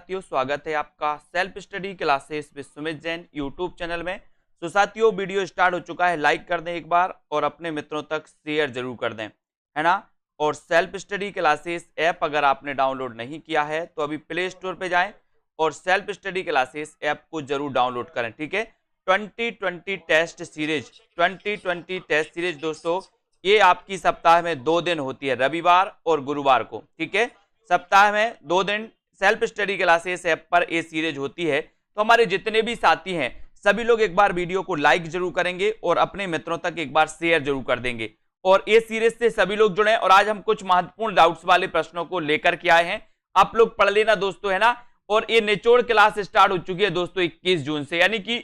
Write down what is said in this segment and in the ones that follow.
साथियों, स्वागत है आपका self study classes with Sumit Jain YouTube channel में। तो साथियों, वीडियो स्टार्ट हो चुका है, लाइक कर दें एक बार और अपने मित्रों तक शेयर जरूर कर दें, है ना। और सेल्फ स्टडी क्लासेस ऐप अगर आपने डाउनलोड नहीं किया है तो अभी प्ले स्टोर पे जाएं और सेल्फ स्टडी क्लासेस ऐप को जरूर डाउनलोड करें, ठीक है। 2020 टेस्ट सीरीज दोस्तों, ये आपकी सप्ताह में 2 दिन होती है, रविवार और गुरुवार को, ठीक है। सप्ताह में 2 दिन सेल्फ स्टडी क्लासेस ऐप पर ये सीरीज होती है। तो हमारे जितने भी साथी हैं सभी लोग एक बार वीडियो को लाइक जरूर करेंगे और अपने मित्रों तक एक बार शेयर जरूर कर देंगे। और ये सीरीज से सभी लोग जुड़े और आज हम कुछ महत्वपूर्ण डाउट्स वाले प्रश्नों को लेकर के आए हैं। आप लोग पढ़ लेना दोस्तों, है ना। और ये निचोड़ क्लास स्टार्ट हो चुकी है दोस्तों 21 जून से, यानी कि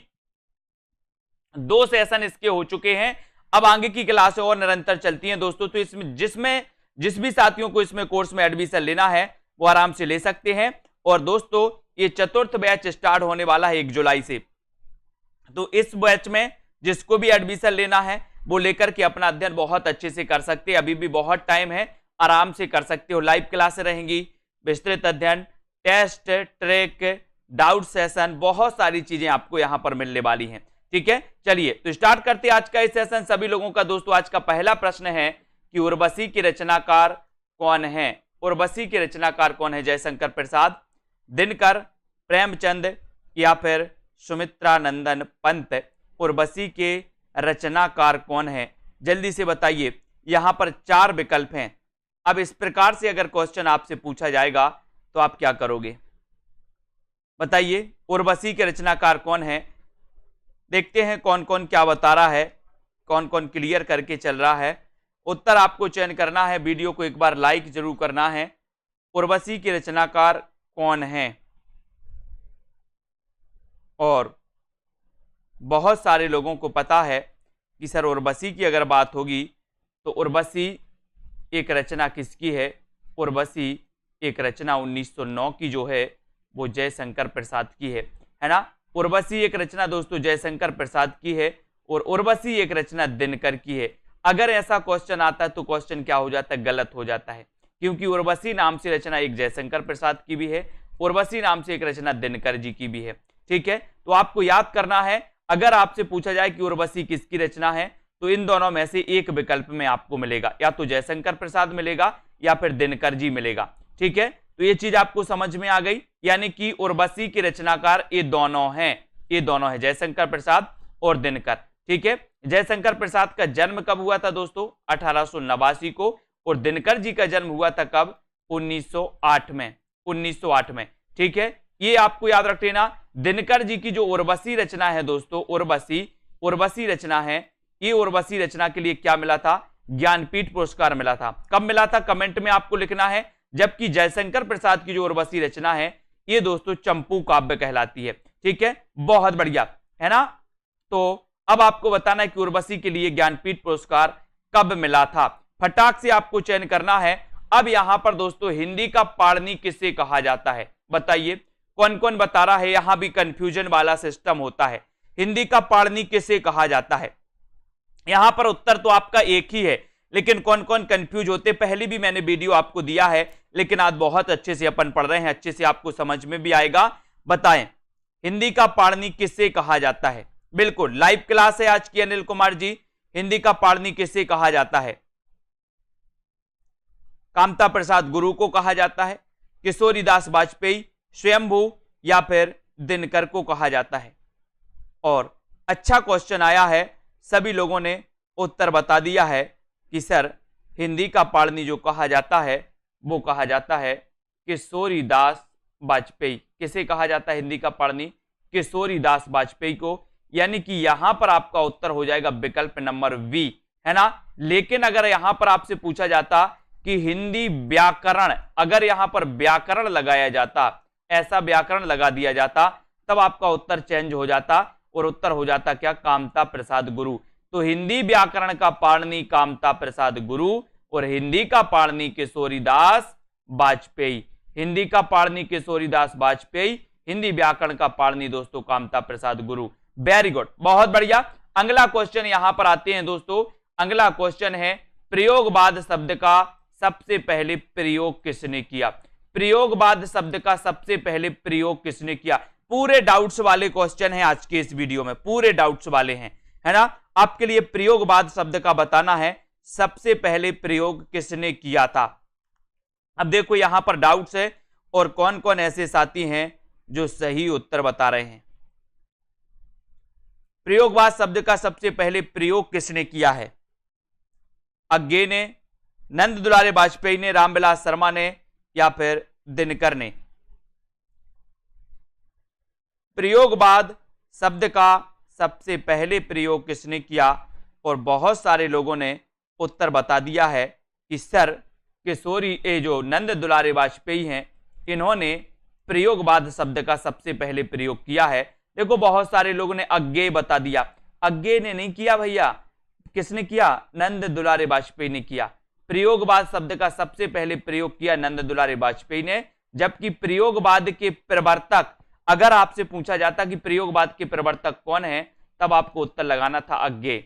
2 सेशन इसके हो चुके हैं। अब आगे की क्लासें और निरंतर चलती हैं दोस्तों। तो इसमें जिस भी साथियों को इसमें कोर्स में एडमिशन लेना है वो आराम से ले सकते हैं। और दोस्तों, ये चतुर्थ बैच स्टार्ट होने वाला है 1 जुलाई से। तो इस बैच में जिसको भी एडमिशन लेना है वो लेकर के अपना अध्ययन बहुत अच्छे से कर सकते हैं। अभी भी बहुत टाइम है, आराम से कर सकते हो। लाइव क्लासें रहेंगी, विस्तृत अध्ययन, टेस्ट, ट्रैक, डाउट सेशन, बहुत सारी चीजें आपको यहां पर मिलने वाली हैं, ठीक है। चलिए तो स्टार्ट करते हैं आज का इस सेशन सभी लोगों का। दोस्तों, आज का पहला प्रश्न है कि उर्वशी के रचनाकार कौन है। उर्वशी के रचनाकार कौन है? जयशंकर प्रसाद, दिनकर, प्रेमचंद या फिर सुमित्रानंदन पंत। उर्वशी के रचनाकार कौन है? जल्दी से बताइए। यहां पर 4 विकल्प हैं। अब इस प्रकार से अगर क्वेश्चन आपसे पूछा जाएगा तो आप क्या करोगे? बताइए, उर्वशी के रचनाकार कौन है? देखते हैं कौन कौन क्या बता रहा है, कौन कौन क्लियर करके चल रहा है। उत्तर आपको चयन करना है, वीडियो को एक बार लाइक जरूर करना है। उर्वशी के रचनाकार कौन है? और बहुत सारे लोगों को पता है कि सर उर्वशी की अगर बात होगी तो उर्वशी एक रचना किसकी है? उर्वशी एक रचना 1909 की जो है वो जयशंकर प्रसाद की है ना। उर्वशी एक रचना दोस्तों जयशंकर प्रसाद की है और उर्वशी एक रचना दिनकर की है। अगर ऐसा क्वेश्चन आता है तो क्वेश्चन क्या हो जाता है? गलत हो जाता है, क्योंकि उर्वशी नाम से रचना एक जयशंकर प्रसाद की भी है, उर्वशी नाम से एक रचना दिनकर जी की भी है, ठीक है। तो आपको याद करना है, अगर आपसे पूछा जाए कि उर्वशी किसकी रचना है तो इन दोनों में से एक विकल्प में आपको मिलेगा, या तो जयशंकर प्रसाद मिलेगा या फिर दिनकर जी मिलेगा, ठीक है। तो ये चीज आपको समझ में आ गई, यानी कि उर्वशी के रचनाकार ये दोनों हैं, जयशंकर प्रसाद और दिनकर, ठीक है। जयशंकर प्रसाद का जन्म कब हुआ था दोस्तों? 1889 को। और दिनकर जी का जन्म हुआ था कब? 1908 में, ठीक है। ये आपको याद रख लेना। दिनकर जी की जो उर्वशी रचना है दोस्तों, उर्वशी रचना है, ये उर्वशी रचना के लिए क्या मिला था? ज्ञानपीठ पुरस्कार मिला था। कब मिला था? कमेंट में आपको लिखना है। जबकि जयशंकर प्रसाद की जो उर्वशी रचना है ये दोस्तों चंपू काव्य कहलाती है, ठीक है। बहुत बढ़िया, है ना। तो अब आपको बताना है कि उर्वशी के लिए ज्ञानपीठ पुरस्कार कब मिला था। फटाक से आपको चयन करना है। अब यहां पर दोस्तों हिंदी का पाणिनि किसे कहा जाता है? बताइए, कौन कौन बता रहा है? यहां भी कंफ्यूजन वाला सिस्टम होता है। हिंदी का पाणिनि किसे कहा जाता है? यहां पर उत्तर तो आपका एक ही है, लेकिन कौन कौन कंफ्यूज होते? पहले भी मैंने वीडियो आपको दिया है, लेकिन आज बहुत अच्छे से अपन पढ़ रहे हैं, अच्छे से आपको समझ में भी आएगा। बताएं, हिंदी का पाणिनि किसे कहा जाता है? बिल्कुल लाइव क्लास है आज की अनिल कुमार जी। हिंदी का पाणिनि किसे कहा जाता है? कामता प्रसाद गुरु को कहा जाता है, किशोरीदास वाजपेयी, स्वयंभू या फिर दिनकर को कहा जाता है। और अच्छा क्वेश्चन आया है, सभी लोगों ने उत्तर बता दिया है कि सर हिंदी का पाणिनि जो कहा जाता है वो कहा जाता है किशोरीदास वाजपेयी। किसे कहा जाता है हिंदी का पाणिनि? किशोरीदास वाजपेयी को। यानी कि यहां पर आपका उत्तर हो जाएगा विकल्प नंबर वी, है ना। लेकिन अगर यहां पर आपसे पूछा जाता कि हिंदी व्याकरण, अगर यहां पर व्याकरण लगाया जाता, ऐसा व्याकरण लगा दिया जाता, तब आपका उत्तर चेंज हो जाता और उत्तर हो जाता क्या? कामता प्रसाद गुरु। तो हिंदी व्याकरण का पाणिनि कामता प्रसाद गुरु और हिंदी का पाणिनि किशोरीदास वाजपेयी। हिंदी का पाणिनि किशोरीदास वाजपेयी, हिंदी व्याकरण का पाणिनि दोस्तों कामता प्रसाद गुरु। वेरी गुड, बहुत बढ़िया। अगला क्वेश्चन यहां पर आते हैं दोस्तों। अगला क्वेश्चन है प्रयोगवाद शब्द का सबसे पहले प्रयोग किसने किया? प्रयोगवाद शब्द का सबसे पहले प्रयोग किसने किया? पूरे डाउट्स वाले क्वेश्चन है आज के इस वीडियो में, पूरे डाउट्स वाले हैं, है ना। आपके लिए प्रयोगवाद शब्द का बताना है सबसे पहले प्रयोग किसने किया था। अब देखो यहां पर डाउट्स है और कौन कौन ऐसे साथी हैं जो सही उत्तर बता रहे हैं। प्रयोगवाद शब्द का सबसे पहले प्रयोग किसने किया है? अज्ञे ने, नंद दुलारे वाजपेयी ने, रामविलास शर्मा ने, या फिर दिनकर ने। प्रयोगवाद शब्द का सबसे पहले प्रयोग किसने किया? और बहुत सारे लोगों ने उत्तर बता दिया है कि सर किशोरी ये जो नंद दुलारे वाजपेयी हैं इन्होंने प्रयोगवाद शब्द का सबसे पहले प्रयोग किया है। देखो बहुत सारे लोगों ने अज्ञेय बता दिया, अज्ञेय ने नहीं किया भैया, किसने किया? नंद दुलारे वाजपेयी ने किया। प्रयोगवाद शब्द का सबसे पहले प्रयोग किया नंद दुलारे वाजपेयी ने, जबकि प्रयोगवाद के प्रवर्तक, अगर आपसे पूछा जाता कि प्रयोगवाद के प्रवर्तक कौन है तब आपको उत्तर लगाना था अज्ञेय,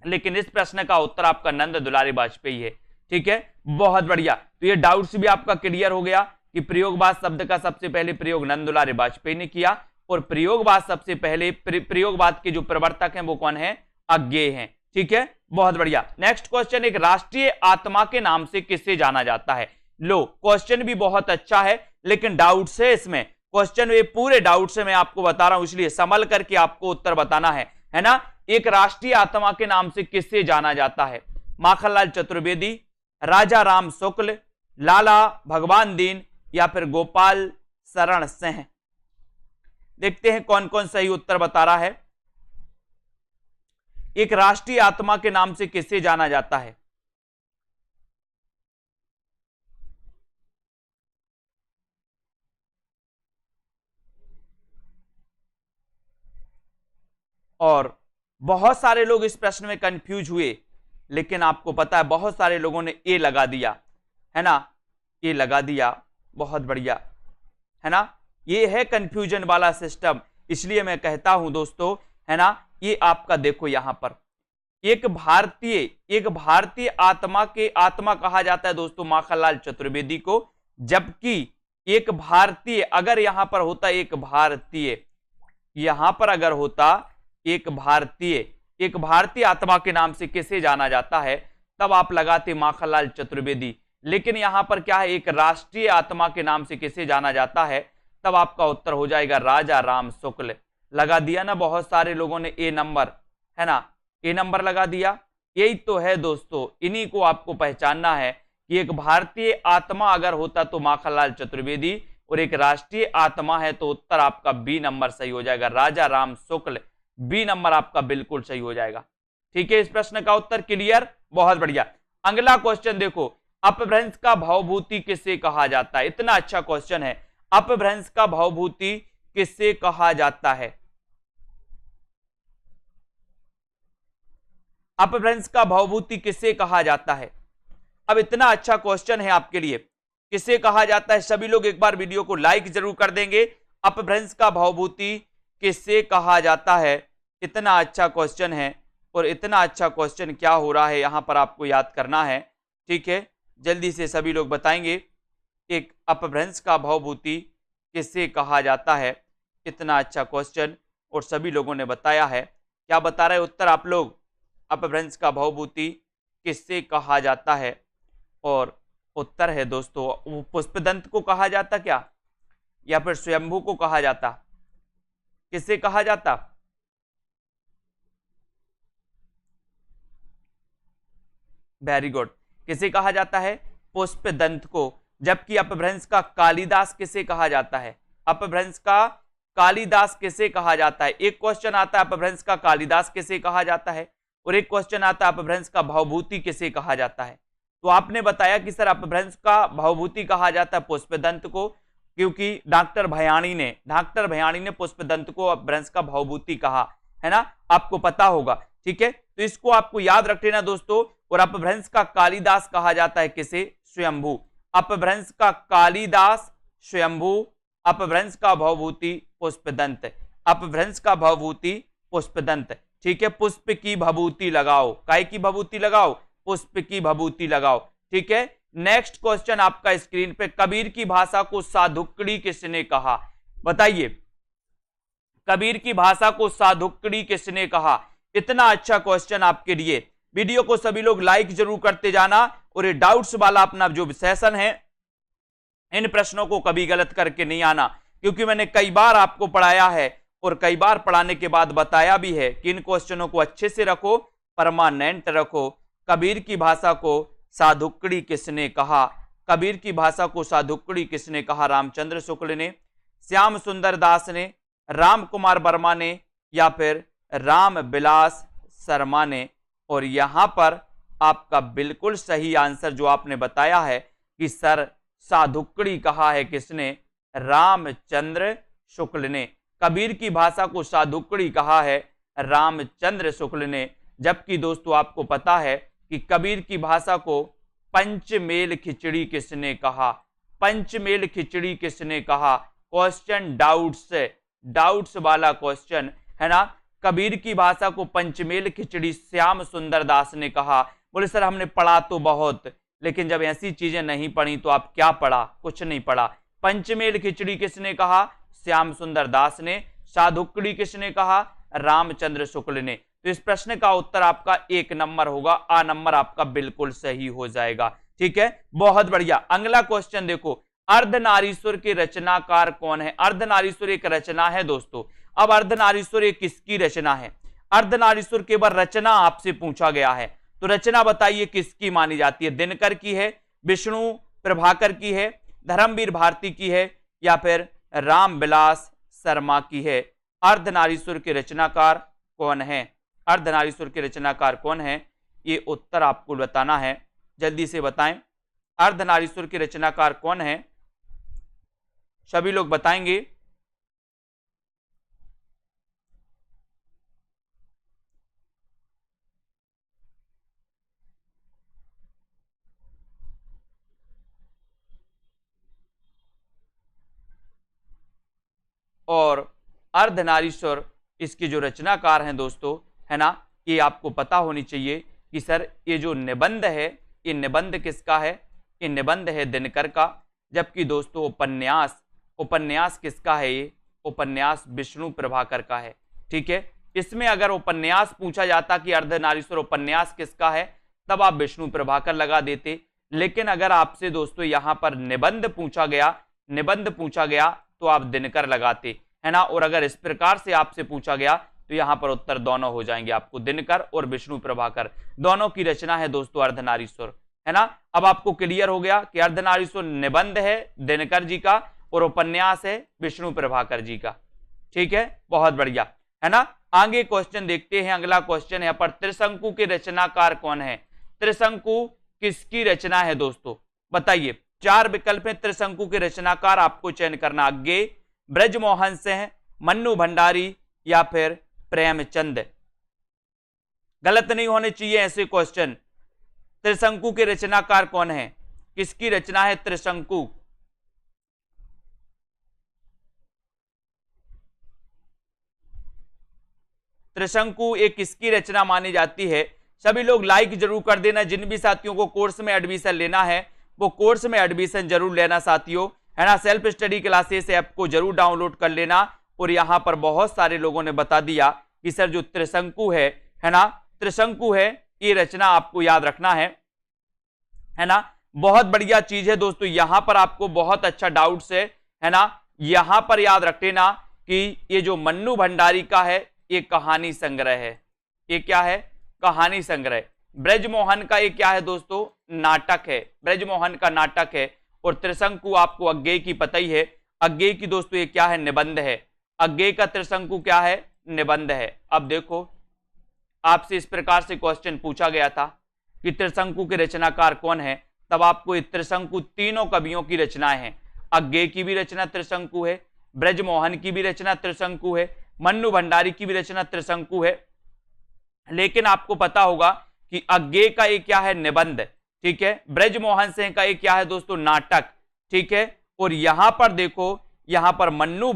लेकिन इस प्रश्न का उत्तर आपका नंद दुलारे वाजपेयी है। ठीक है, बहुत बढ़िया। तो ये डाउट्स भी आपका क्लियर हो गया कि प्रयोगवाद शब्द का सबसे पहले प्रयोग नंद दुलारे वाजपेयी ने किया और प्रयोगवाद सबसे पहले प्रयोगवाद के जो प्रवर्तक हैं वो कौन है? अज्ञेय हैं। ठीक है, बहुत बढ़िया। नेक्स्ट क्वेश्चन, एक राष्ट्रीय आत्मा के नाम से किसे जाना जाता है? लो, क्वेश्चन भी बहुत अच्छा है लेकिन डाउट्स है इसमें, क्वेश्चन ये पूरे डाउट्स है, मैं आपको बता रहा हूं इसलिए संभल करके आपको उत्तर बताना है ना। एक राष्ट्रीय आत्मा के नाम से किसे जाना जाता है? माखनलाल चतुर्वेदी, राजा राम शुक्ल, लाला भगवान दीन, या फिर गोपाल शरण सिंह। देखते हैं कौन कौन सही उत्तर बता रहा है। एक राष्ट्रीय आत्मा के नाम से किसे जाना जाता है? और बहुत सारे लोग इस प्रश्न में कंफ्यूज हुए, लेकिन आपको पता है बहुत सारे लोगों ने ए लगा दिया, है ना, ए लगा दिया, बहुत बढ़िया, है ना। ये है कंफ्यूजन वाला सिस्टम, इसलिए मैं कहता हूं दोस्तों, है ना, ये आपका देखो यहां पर एक भारतीय आत्मा के आत्मा कहा जाता है दोस्तों माखनलाल चतुर्वेदी को, जबकि एक भारतीय, अगर यहां पर होता एक भारतीय, यहां पर अगर होता एक भारतीय आत्मा के नाम से किसे जाना जाता है तब आप लगाते माखनलाल चतुर्वेदी, लेकिन यहां पर क्या है, एक राष्ट्रीय आत्मा के नाम से किसे जाना जाता है तब आपका उत्तर हो जाएगा राजा राम शुक्ल। लगा दिया ना बहुत सारे लोगों ने ए नंबर, है ना, ए नंबर लगा दिया। यही तो है दोस्तों, इन्हीं को आपको पहचानना है कि एक भारतीय आत्मा अगर होता तो माखनलाल चतुर्वेदी, और एक राष्ट्रीय आत्मा है तो उत्तर आपका बी नंबर सही हो जाएगा, राजा राम शुक्ल। बी नंबर आपका बिल्कुल सही हो जाएगा। ठीक है, इस प्रश्न का उत्तर क्लियर, बहुत बढ़िया। अगला क्वेश्चन देखो, अपभ्रंश का भवभूति किसे कहा जाता है? इतना अच्छा क्वेश्चन है, अपभ्रंश का भवभूति किसे कहा जाता है? अपभ्रंश का भवभूति किसे कहा जाता है? अब इतना अच्छा क्वेश्चन है आपके लिए, किसे कहा जाता है? सभी लोग एक बार वीडियो को लाइक जरूर कर देंगे। अपभ्रंश का भवभूति किसे कहा जाता है? इतना अच्छा क्वेश्चन है, और इतना अच्छा क्वेश्चन क्या हो रहा है यहां पर आपको याद करना है। ठीक है, जल्दी से सभी लोग बताएंगे, एक अपभ्रंश का भवभूति किसे कहा जाता है? इतना अच्छा क्वेश्चन और सभी लोगों ने बताया है। क्या बता रहे उत्तर आप लोग? अपभ्रंश का भवभूति किससे कहा जाता है? और उत्तर है दोस्तों, पुष्पदंत को कहा जाता क्या, या फिर स्वयंभू को कहा जाता? किससे कहा जाता? वेरी गुड, किसे कहा जाता है? पुष्पदंत को। जबकि अपभ्रंश का कालिदास किसे कहा जाता है? अपभ्रंश का कालिदास किसे कहा जाता है? एक क्वेश्चन आता है अपभ्रंश का कालिदास किसे कहा जाता है, और एक क्वेश्चन आता है अपभ्रंश का भवभूति किसे कहा जाता है। तो आपने बताया कि सर अपभ्रंश का भवभूति कहा जाता है पुष्पदंत को, क्योंकि डॉक्टर भयाणी ने पुष्पदंत को अपभ्रंश का भवभूति कहा, है ना, आपको पता होगा। ठीक है, तो इसको आपको याद रख लेना दोस्तों। और अपभ्रंश का कालिदास कहा जाता है किसे? स्वयंभू। अपभ्रंश का कालिदास स्वयंभू, अपभ्रंश का भवभूति पुष्पदंत, अपभ्रंश का भवभूति पुष्पदंत। ठीक है, पुष्प की भभूति लगाओ, काय की भभूति लगाओ? पुष्प की भभूति लगाओ। ठीक है, नेक्स्ट क्वेश्चन आपका स्क्रीन पे, कबीर की भाषा को साधुक्कड़ी किसने कहा? बताइए, कबीर की भाषा को साधुक्कड़ी किसने कहा? इतना अच्छा क्वेश्चन आपके लिए। वीडियो को सभी लोग लाइक जरूर करते जाना, और ये डाउट्स वाला अपना जो सेशन है, इन प्रश्नों को कभी गलत करके नहीं आना, क्योंकि मैंने कई बार आपको पढ़ाया है और कई बार पढ़ाने के बाद बताया भी है कि इन क्वेश्चनों को अच्छे से रखो, परमानेंट रखो। कबीर की भाषा को साधुक्कड़ी किसने कहा? कबीर की भाषा को साधुक्कड़ी किसने कहा? रामचंद्र शुक्ल ने, श्याम सुंदर दास ने, राम कुमार वर्मा ने, या फिर राम बिलास शर्मा ने? और यहां पर आपका बिल्कुल सही आंसर जो आपने बताया है कि सर साधुक्कड़ी कहा है किसने? रामचंद्र शुक्ल ने। कबीर की भाषा को साधुक्कड़ी कहा है रामचंद्र शुक्ल ने। जबकि दोस्तों आपको पता है कि कबीर की भाषा को पंचमेल खिचड़ी किसने कहा? पंचमेल खिचड़ी किसने कहा? क्वेश्चन डाउट्स वाला क्वेश्चन है ना। कबीर की भाषा को पंचमेल खिचड़ी श्याम सुंदर दास ने कहा। बोले सर हमने पढ़ा तो बहुत, लेकिन जब ऐसी चीजें नहीं पढ़ी तो आप क्या पढ़ा? कुछ नहीं पढ़ा। पंचमेल खिचड़ी किसने कहा? श्याम सुंदर दास ने। साधुक्कड़ी किसने कहा? रामचंद्र शुक्ल ने। तो इस प्रश्न का उत्तर आपका 1 नंबर होगा, आ नंबर आपका बिल्कुल सही हो जाएगा। ठीक है, बहुत बढ़िया। अगला क्वेश्चन देखो, अर्धनारीश्वर के रचनाकार कौन है? अर्धनारीश्वर एक रचना है दोस्तों। अब अर्धनारीश्वर एक किसकी रचना है? अर्धनारीश्वर केवल रचना आपसे पूछा गया है, तो रचना बताइए किसकी मानी जाती है? दिनकर की है, विष्णु प्रभाकर की है, धर्मवीर भारती की है, या फिर रामबिलास शर्मा की है? अर्धनारीश्वर के रचनाकार कौन है? अर्धनारीश्वर के रचनाकार कौन है? ये उत्तर आपको बताना है, जल्दी से बताएं। अर्धनारीश्वर के रचनाकार कौन है? सभी लोग बताएंगे। और अर्धनारीश्वर इसके जो रचनाकार हैं दोस्तों, है ना, ये आपको पता होनी चाहिए कि सर ये जो निबंध है, ये निबंध किसका है? ये निबंध है दिनकर का। जबकि दोस्तों उपन्यास किसका है? ये उपन्यास विष्णु प्रभाकर का है। ठीक है, इसमें अगर उपन्यास पूछा जाता कि अर्धनारीश्वर उपन्यास किसका है, तब आप विष्णु प्रभाकर लगा देते। लेकिन अगर आपसे दोस्तों यहां पर निबंध पूछा गया तो आप दिनकर लगाते, है ना। और अगर इस प्रकार से आपसे पूछा गया तो यहां पर उत्तर दोनों हो जाएंगे आपको, दिनकर और विष्णु प्रभाकर दोनों की रचना है दोस्तों अर्धनारीश्वर, है ना। अब आपको क्लियर हो गया कि अर्धनारीश्वर निबंध है दिनकर जी का और उपन्यास है विष्णु प्रभाकर जी का। ठीक है, बहुत बढ़िया, है ना। आगे क्वेश्चन देखते हैं। अगला क्वेश्चन है यहाँ पर, त्रिशंकु के रचनाकार कौन है? त्रिशंकु किसकी रचना है दोस्तों? बताइए, 4 विकल्प हैं। त्रिशंकु के रचनाकार आपको चयन करना, अज्ञेय, ब्रजमोहन सिंह, मन्नू भंडारी, या फिर प्रेमचंद। गलत नहीं होने चाहिए ऐसे क्वेश्चन। त्रिशंकु के रचनाकार कौन है? किसकी रचना है त्रिशंकु? त्रिशंकु एक किसकी रचना मानी जाती है? सभी लोग लाइक जरूर कर देना। जिन भी साथियों को कोर्स में एडमिशन लेना है वो कोर्स में एडमिशन जरूर लेना साथियों, है ना। सेल्फ स्टडी क्लासेस ऐप को जरूर डाउनलोड कर लेना। और यहां पर बहुत सारे लोगों ने बता दिया कि सर जो त्रिशंकु है ना, त्रिशंकु है, ये रचना आपको याद रखना है ना। बहुत बढ़िया चीज है दोस्तों, यहां पर आपको बहुत अच्छा डाउट्स है ना। यहां पर याद रख लेना कि ये जो मन्नू भंडारी का है ये कहानी संग्रह है। ये क्या है? कहानी संग्रह। ब्रजमोहन का ये क्या है दोस्तों? नाटक है, ब्रजमोहन का नाटक है। और त्रिशंकु आपको अज्ञेय की पता ही है। अज्ञेय की दोस्तों ये क्या है? निबंध है। अज्ञेय का त्रिशंकु क्या है? निबंध है। अब देखो, आपसे इस प्रकार से क्वेश्चन पूछा गया था कि त्रिशंकु के रचनाकार कौन है, तब आपको त्रिशंकु तीनों कवियों की रचनाएं हैं। अज्ञेय की भी रचना त्रिशंकु है, ब्रजमोहन की भी रचना त्रिशंकु है, मन्नू भंडारी की भी रचना त्रिशंकु है। लेकिन आपको पता होगा कि अज्ञेय का एक क्या है? निबंध। ठीक है, ब्रजमोहन सिंह का एक क्या है दोस्तों? नाटक। ठीक है, और यहां पर देखो, यहां पर मन्नू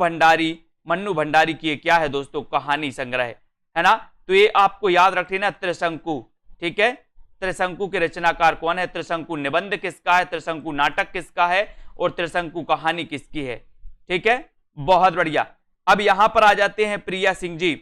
भंडारी की क्या है दोस्तों? कहानी संग्रह, है ना। तो ये आपको याद रख लेना त्रिशंकु। ठीक है, त्रिशंकु के रचनाकार कौन है, त्रिशंकु निबंध किसका है, त्रिशंकु नाटक किसका है और त्रिशंकु कहानी किसकी है। ठीक है, बहुत बढ़िया। अब यहां पर आ जाते हैं प्रिया सिंह जी,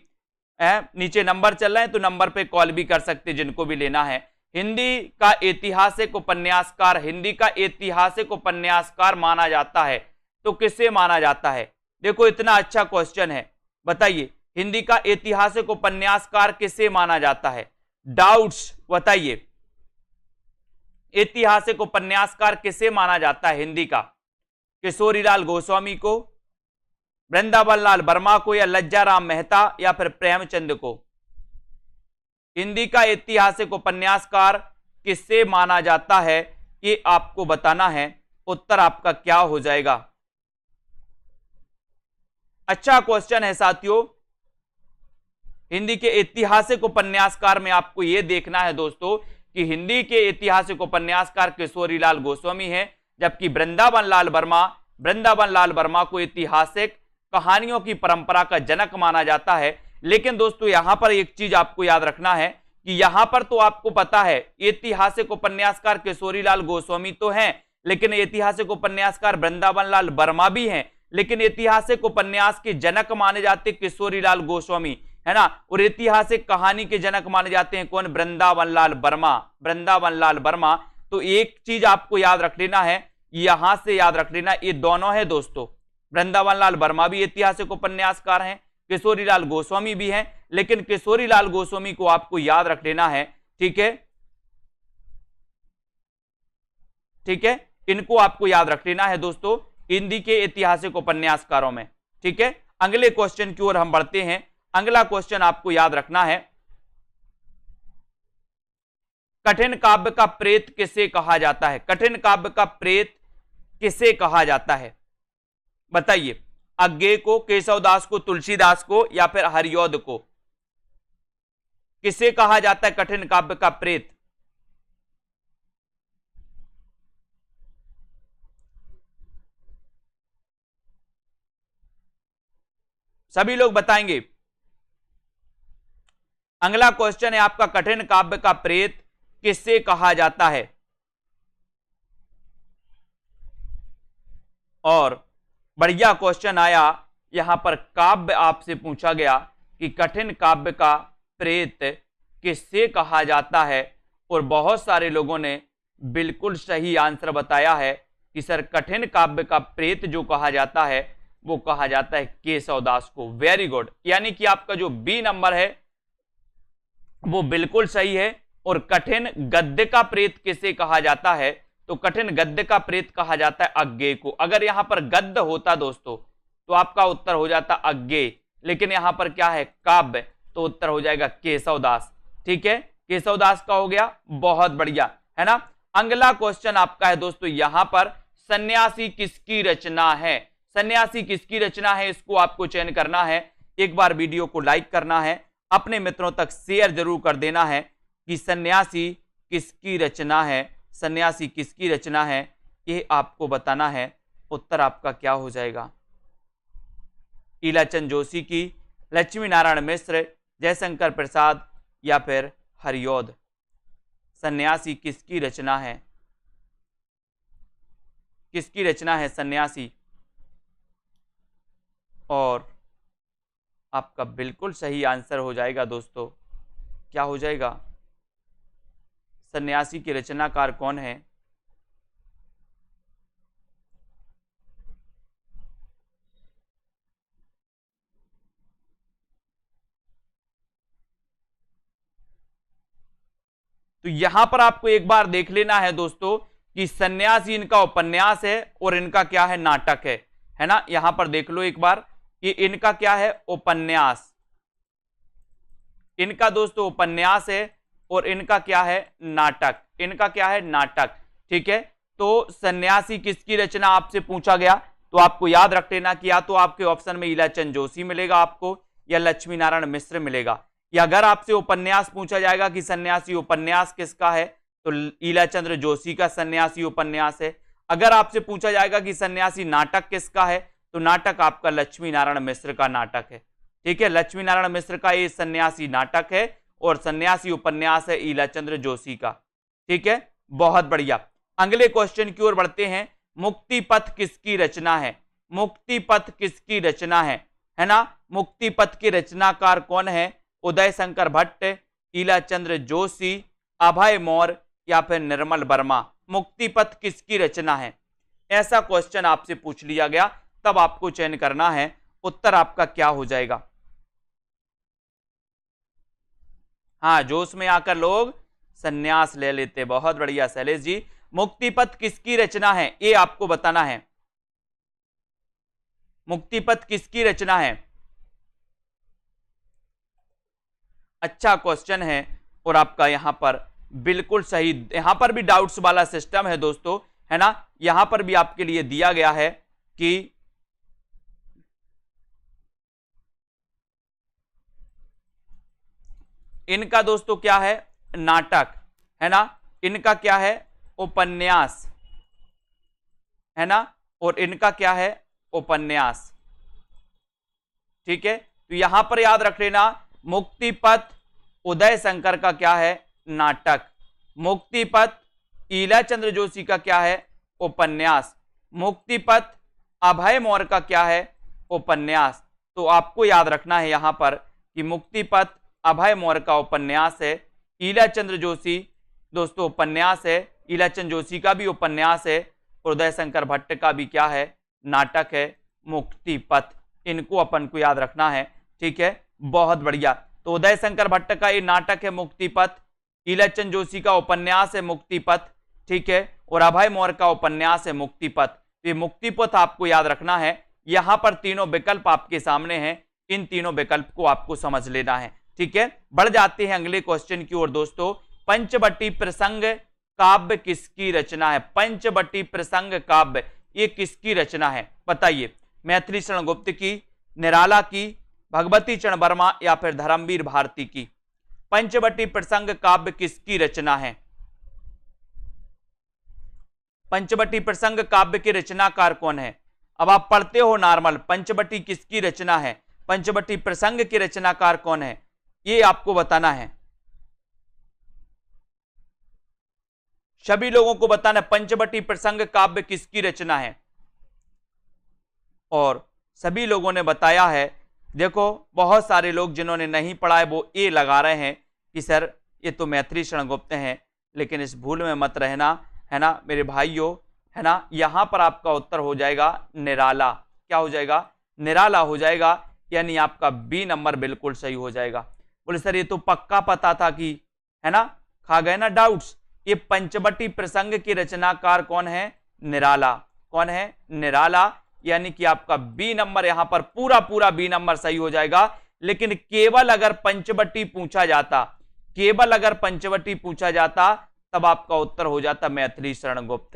नीचे नंबर चल रहे हैं तो नंबर पे कॉल भी कर सकते जिनको भी लेना है। हिंदी का ऐतिहासिक उपन्यासकार, हिंदी का ऐतिहासिक उपन्यासकार माना जाता है तो किसे माना जाता है। देखो इतना अच्छा क्वेश्चन है, बताइए हिंदी का ऐतिहासिक उपन्यासकार किसे माना जाता है। डाउट्स बताइए, ऐतिहासिक उपन्यासकार किसे माना जाता है हिंदी का, किशोरीलाल गोस्वामी को, वृंदावन लाल वर्मा को, या लज्जाराम मेहता, या फिर प्रेमचंद को। हिंदी का ऐतिहासिक उपन्यासकार किससे माना जाता है ये आपको बताना है। उत्तर आपका क्या हो जाएगा। अच्छा क्वेश्चन है साथियों। हिंदी के ऐतिहासिक उपन्यासकार में आपको यह देखना है दोस्तों कि हिंदी के ऐतिहासिक उपन्यासकार किशोरीलाल गोस्वामी है, जबकि वृंदावन लाल वर्मा को ऐतिहासिक कहानियों की परंपरा का जनक माना जाता है। लेकिन दोस्तों यहां पर एक चीज आपको याद रखना है कि यहां पर तो आपको पता है ऐतिहासिक उपन्यासकार किशोरीलाल गोस्वामी तो हैं, लेकिन ऐतिहासिक उपन्यासकार वृंदावन लाल वर्मा भी हैं, लेकिन ऐतिहासिक उपन्यास के जनक माने जाते किशोरीलाल गोस्वामी, है ना। और ऐतिहासिक कहानी के जनक माने जाते हैं कौन, वृंदावन लाल वर्मा। तो एक चीज आपको याद रख लेना है, यहां से याद रख लेना, ये दोनों है दोस्तों, वृंदावन लाल वर्मा भी ऐतिहासिक उपन्यासकार हैं, किशोरीलाल गोस्वामी भी हैं, लेकिन किशोरीलाल गोस्वामी को आपको याद रख लेना है। ठीक है, ठीक है, इनको आपको याद रख लेना है दोस्तों हिंदी के ऐतिहासिक उपन्यासकारों में। ठीक है, अगले क्वेश्चन की ओर हम बढ़ते हैं। अगला क्वेश्चन आपको याद रखना है, कठिन काव्य का प्रेत किसे कहा जाता है। कठिन काव्य का प्रेत किसे कहा जाता है बताइए। अज्ञेय को, केशवदास को, तुलसीदास को, या फिर हरिऔध को। किसे कहा जाता है कठिन काव्य का प्रेत। सभी लोग बताएंगे। अगला क्वेश्चन है आपका, कठिन काव्य का प्रेत किससे कहा जाता है। और बढ़िया क्वेश्चन आया, यहां पर काव्य आपसे पूछा गया कि कठिन काव्य का प्रेत किससे कहा जाता है, और बहुत सारे लोगों ने बिल्कुल सही आंसर बताया है कि सर कठिन काव्य का प्रेत जो कहा जाता है वो कहा जाता है केशवदास को। वेरी गुड, यानी कि आपका जो बी नंबर है वो बिल्कुल सही है। और कठिन गद्य का प्रेत किसे कहा जाता है, तो कठिन गद्य का प्रेत कहा जाता है अज्ञेय को। अगर यहां पर गद्य होता दोस्तों तो आपका उत्तर हो जाता अज्ञेय, लेकिन यहां पर क्या है काव्य, तो उत्तर हो जाएगा केशवदास। ठीक है, केशवदास का हो गया, बहुत बढ़िया, है ना। अगला क्वेश्चन आपका है दोस्तों, यहां पर सन्यासी किसकी रचना है। सन्यासी किसकी रचना है, इसको आपको चयन करना है। एक बार वीडियो को लाइक करना है, अपने मित्रों तक शेयर जरूर कर देना है कि सन्यासी किसकी रचना है, सन्यासी किसकी रचना है, ये आपको बताना है। उत्तर आपका क्या हो जाएगा। ईलाचंद जोशी की, लक्ष्मी नारायण मिश्र, जयशंकर प्रसाद, या फिर हरिऔध। सन्यासी किसकी रचना है, किसकी रचना है सन्यासी। और आपका बिल्कुल सही आंसर हो जाएगा दोस्तों, क्या हो जाएगा, सन्यासी के रचनाकार कौन है। तो यहां पर आपको एक बार देख लेना है दोस्तों कि सन्यासी इनका उपन्यास है और इनका क्या है नाटक है ना। यहां पर देख लो एक बार कि इनका क्या है उपन्यास, इनका दोस्तों उपन्यास है और इनका क्या है नाटक, इनका क्या है नाटक। ठीक है, तो सन्यासी किसकी रचना आपसे पूछा गया तो आपको याद रख लेना कि या तो आपके ऑप्शन में ईलाचंद जोशी मिलेगा आपको, या लक्ष्मी नारायण मिश्र मिलेगा। या अगर आपसे उपन्यास पूछा जाएगा कि सन्यासी उपन्यास किसका है तो ईलाचंद्र जोशी का सन्यासी उपन्यास है। अगर आपसे पूछा जाएगा कि सन्यासी नाटक किसका है तो नाटक आपका लक्ष्मी नारायण मिश्र का नाटक है। ठीक है, लक्ष्मी नारायण मिश्र का ये सन्यासी नाटक है और सन्यासी उपन्यास है ईलाचंद्र जोशी का। ठीक है, बहुत बढ़िया। अगले क्वेश्चन की ओर बढ़ते हैं। मुक्ति पथ किसकी रचना है? मुक्ति पथ किसकी रचना है ना? मुक्ति पथ के रचनाकार कौन है? उदय शंकर भट्ट, ईलाचंद्र जोशी, अभय मौर्य या फिर निर्मल वर्मा। मुक्ति पथ किसकी रचना है? ऐसा क्वेश्चन आपसे पूछ लिया गया, तब आपको चयन करना है उत्तर आपका क्या हो जाएगा। हाँ, जोश में आकर लोग संन्यास ले लेते। बहुत बढ़िया शैलेश जी। मुक्ति पथ किसकी रचना है, ये आपको बताना है। मुक्ति पथ किसकी रचना है? अच्छा क्वेश्चन है और आपका यहां पर बिल्कुल सही। यहां पर भी डाउट्स वाला सिस्टम है दोस्तों, है ना? यहां पर भी आपके लिए दिया गया है कि इनका दोस्तों क्या है? नाटक, है ना? इनका क्या है? उपन्यास, है ना? और इनका क्या है? उपन्यास। ठीक है, तो यहां पर याद रख लेना, मुक्ति पथ उदय शंकर का क्या है? नाटक। मुक्ति पथ ईलाचंद्र जोशी का क्या है? उपन्यास। मुक्ति पथ अभय मौर्य का क्या है? उपन्यास। तो आपको याद रखना है यहां पर कि मुक्ति पथ अभय मौर्य का उपन्यास है, ईलाचंद्र जोशी दोस्तों उपन्यास है, ईलाचंद्र जोशी का भी उपन्यास है, उदय शंकर भट्ट का भी क्या है? नाटक है, मुक्ति पथ। इनको अपन को याद रखना है। ठीक है, बहुत बढ़िया। तो उदय शंकर भट्ट का ये नाटक है मुक्ति पथ, ईलाचंद जोशी का उपन्यास है मुक्ति पथ, ठीक है, और अभय मौर्य का उपन्यास है मुक्ति पथ। तो ये मुक्ति पथ आपको याद रखना है। यहां पर तीनों विकल्प आपके सामने हैं, इन तीनों विकल्प को आपको समझ लेना है। ठीक है, बढ़ जाते हैं अगले क्वेश्चन की ओर दोस्तों। पंचवटी प्रसंग काव्य किसकी रचना है? पंचवटी प्रसंग काव्य ये किसकी रचना है? बताइए। मैथिली शरण गुप्त की, निराला की, भगवती चरण वर्मा या फिर धर्मवीर भारती की? पंचवटी प्रसंग काव्य किसकी रचना है? पंचवटी प्रसंग काव्य के रचनाकार कौन है? अब आप पढ़ते हो नॉर्मल, पंचवटी किसकी रचना है, पंचवटी प्रसंग के रचनाकार कौन है, ये आपको बताना है। सभी लोगों को बताना पंचवटी प्रसंग काव्य किसकी रचना है। और सभी लोगों ने बताया है। देखो बहुत सारे लोग जिन्होंने नहीं पढ़ा है वो ये लगा रहे हैं कि सर ये तो मैथिली शरण गुप्त हैं, लेकिन इस भूल में मत रहना, है ना मेरे भाइयों, है ना। यहां पर आपका उत्तर हो जाएगा निराला। क्या हो जाएगा? निराला हो जाएगा, यानी आपका बी नंबर बिल्कुल सही हो जाएगा। बोले सर ये तो पक्का पता था कि, है ना, खा गए ना डाउट्स। ये पंचवटी प्रसंग के रचनाकार कौन है? निराला। कौन है? निराला, यानी कि आपका बी नंबर यहां पर पूरा पूरा बी नंबर सही हो जाएगा। लेकिन केवल अगर पंचवटी पूछा जाता, केवल अगर पंचवटी पूछा जाता तब आपका उत्तर हो जाता मैथिली शरण गुप्त,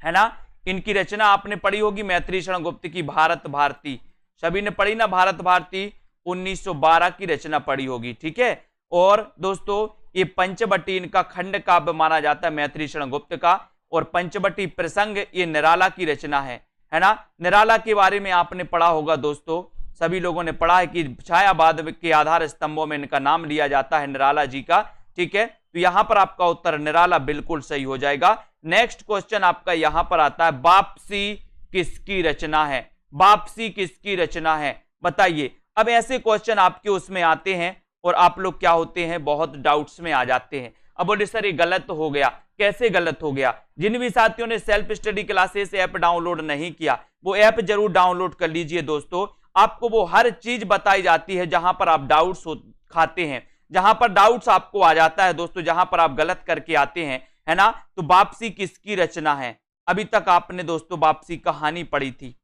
है ना। इनकी रचना आपने पढ़ी होगी मैथिली शरण गुप्त की, भारत भारती। सभी ने पढ़ी ना भारत भारती, 1912 की रचना पढ़ी होगी, ठीक है। और दोस्तों ये पंचवटी इनका खंड काव्य माना जाता है मैथिली शरण गुप्त का, और पंचवटी प्रसंग ये निराला की रचना है ना। निराला के बारे में आपने पढ़ा होगा दोस्तों, सभी लोगों ने पढ़ा है कि छायावाद के आधार स्तंभों में इनका नाम लिया जाता है निराला जी का, ठीक है। तो यहां पर आपका उत्तर निराला बिल्कुल सही हो जाएगा। नेक्स्ट क्वेश्चन आपका यहां पर आता है, वापसी किसकी रचना है? वापसी किसकी रचना है बताइए। अब ऐसे क्वेश्चन आपके उसमें आते हैं और आप लोग क्या होते हैं, बहुत डाउट्स में आ जाते हैं। अब बोले सर ये गलत हो गया, कैसे गलत हो गया? जिन भी साथियों ने self study classes app download नहीं किया वो ऐप जरूर डाउनलोड कर लीजिए दोस्तों। आपको वो हर चीज बताई जाती है जहां पर आप डाउट्स खाते हैं, जहां पर डाउट्स आपको आ जाता है दोस्तों, जहां पर आप गलत करके आते हैं, है ना। तो वापसी किसकी रचना है? अभी तक आपने दोस्तों वापसी कहानी पढ़ी थी,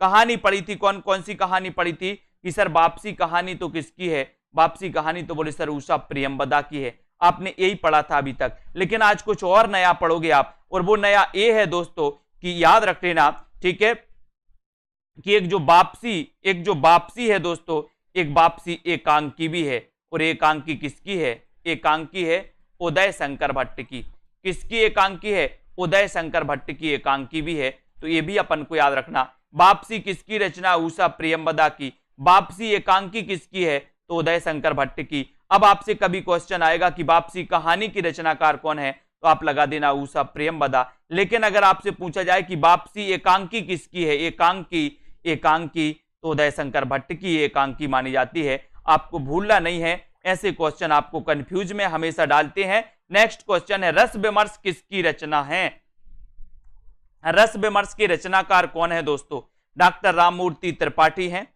कहानी पढ़ी थी। कौन कौन सी कहानी पढ़ी थी कि सर वापसी कहानी तो किसकी है? वापसी कहानी तो बोले सर उषा प्रियंवदा की है। आपने यही पढ़ा था अभी तक, लेकिन आज कुछ और नया पढ़ोगे आप, और वो नया ये है दोस्तों कि याद रख लेना, ठीक है, कि एक जो वापसी है दोस्तों, एक वापसी एकांकी भी है, और एकांकी किसकी है? एकांकी है उदय शंकर भट्ट की। किसकी एकांकी है? उदय शंकर भट्ट की एकांकी भी है, तो ये भी अपन को याद रखना। वापसी किसकी रचना? उषा प्रियंवदा की। वापसी एकांकी किसकी है? तो उदय शंकर भट्ट की। अब आपसे कभी क्वेश्चन आएगा कि वापसी कहानी की रचनाकार कौन है, तो आप लगा देना ऊषा प्रियंवदा। लेकिन अगर आपसे पूछा जाए कि वापसी एकांकी किसकी है, एकांकी तो उदय शंकर भट्ट की एकांकी मानी जाती है। आपको भूलना नहीं है, ऐसे क्वेश्चन आपको कंफ्यूज में हमेशा डालते हैं। नेक्स्ट क्वेश्चन है, रस विमर्श किसकी रचना है? रस विमर्श के रचनाकार कौन है दोस्तों? डॉक्टर राममूर्ति त्रिपाठी हैं।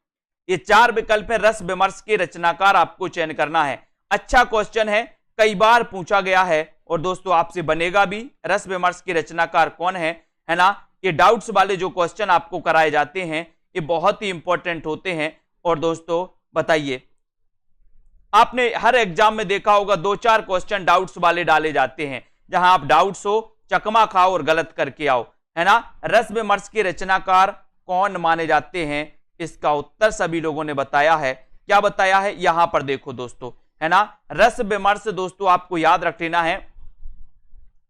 ये 4 विकल्प है, रस विमर्श के रचनाकार आपको चयन करना है। अच्छा क्वेश्चन है, कई बार पूछा गया है और दोस्तों आपसे बनेगा भी। रस विमर्श के रचनाकार कौन है ना? ये डाउट्स वाले जो क्वेश्चन आपको कराए जाते हैं ये बहुत ही इंपॉर्टेंट होते हैं। और दोस्तों बताइए, आपने हर एग्जाम में देखा होगा 2-4 क्वेश्चन डाउट्स वाले डाले जाते हैं, जहां आप डाउट्स हो चकमा खाओ और गलत करके आओ, है ना। रस विमर्श के रचनाकार कौन माने जाते हैं, इसका उत्तर सभी लोगों ने बताया है। क्या बताया है, यहां पर देखो दोस्तों, है ना। रस विमर्श दोस्तों आपको याद रख लेना है,